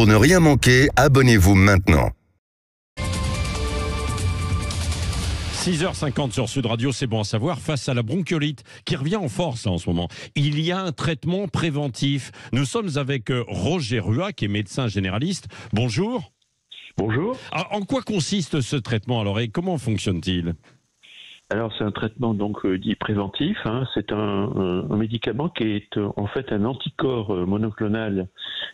Pour ne rien manquer, abonnez-vous maintenant. 6h50 sur Sud Radio, c'est bon à savoir, face à la bronchiolite qui revient en force là, en ce moment. Il y a un traitement préventif. Nous sommes avec Roger Rua, qui est médecin généraliste. Bonjour. Bonjour. Alors, en quoi consiste ce traitement alors et comment fonctionne-t-il ? Alors c'est un traitement donc dit préventif. C'est un médicament qui est en fait un anticorps monoclonal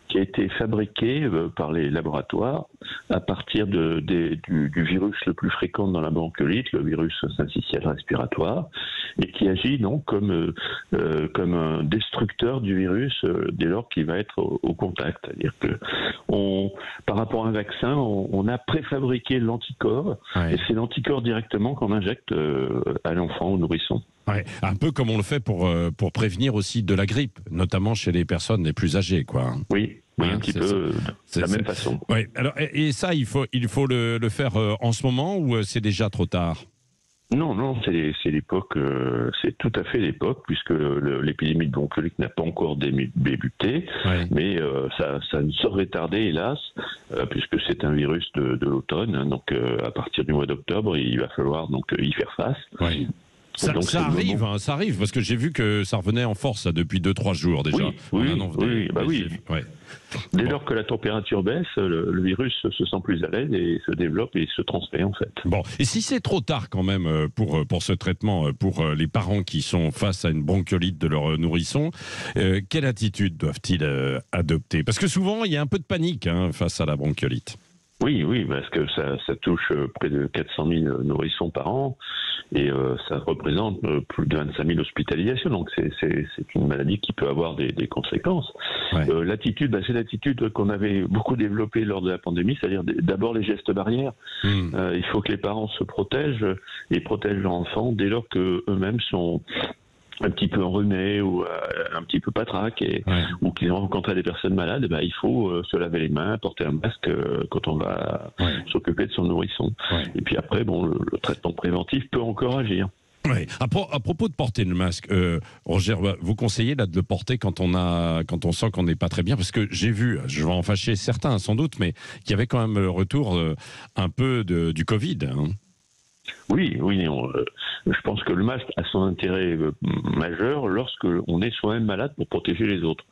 qui a été fabriqué par les laboratoires à partir du virus le plus fréquent dans la bronchiolite, le virus syncytial respiratoire, et qui agit donc comme un destructeur du virus dès lors qu'il va être au contact. C'est-à-dire que par rapport à un vaccin, on a préfabriqué l'anticorps, et c'est l'anticorps directement qu'on injecte à l'enfant, au nourrisson. Ouais, un peu comme on le fait pour prévenir aussi de la grippe, notamment chez les personnes les plus âgées, quoi. Oui, un petit peu de la même façon. Ouais. Alors, et ça, il faut le faire en ce moment ou c'est déjà trop tard ? Non, c'est l'époque, c'est tout à fait l'époque, puisque l'épidémie de bronchiolite n'a pas encore débuté, mais ça ne saurait tarder, hélas, puisque c'est un virus de l'automne, donc à partir du mois d'octobre, il va falloir donc y faire face. Ouais. Ça arrive, parce que j'ai vu que ça revenait en force depuis 2-3 jours déjà. Oui. Dès lors que la température baisse, le virus se sent plus à l'aise et se développe et se transmet en fait. Bon, et si c'est trop tard quand même pour ce traitement, pour les parents qui sont face à une bronchiolite de leur nourrisson, quelle attitude doivent-ils adopter ? Parce que souvent, il y a un peu de panique face à la bronchiolite. Oui, parce que ça touche près de 400 000 nourrissons par an et ça représente plus de 25 000 hospitalisations. Donc c'est une maladie qui peut avoir des conséquences. L'attitude, c'est l'attitude qu'on avait beaucoup développée lors de la pandémie, c'est-à-dire d'abord les gestes barrières. Il faut que les parents se protègent et protègent leurs enfants dès lors qu'eux-mêmes sont un petit peu enrhumés ou un petit peu patraques ou qu'ils ont rencontré des personnes malades, il faut se laver les mains, porter un masque quand on va s'occuper de son nourrisson. Et puis après, le traitement préventif peut encore agir. Ouais. À propos de porter le masque, Roger, vous conseillez là de le porter quand on sent qu'on n'est pas très bien, parce que j'ai vu, je vais en fâcher certains sans doute, mais qu'il y avait quand même le retour un peu du Covid. Oui, je pense que le masque a son intérêt majeur lorsque on est soi-même malade pour protéger les autres.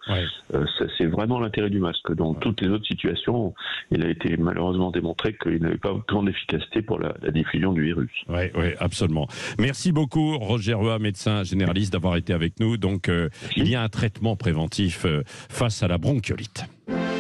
C'est vraiment l'intérêt du masque. Dans toutes les autres situations, il a été malheureusement démontré qu'il n'avait pas grande efficacité pour la diffusion du virus. Oui, absolument. Merci beaucoup, Roger Rua, médecin généraliste, d'avoir été avec nous. Donc, il y a un traitement préventif face à la bronchiolite.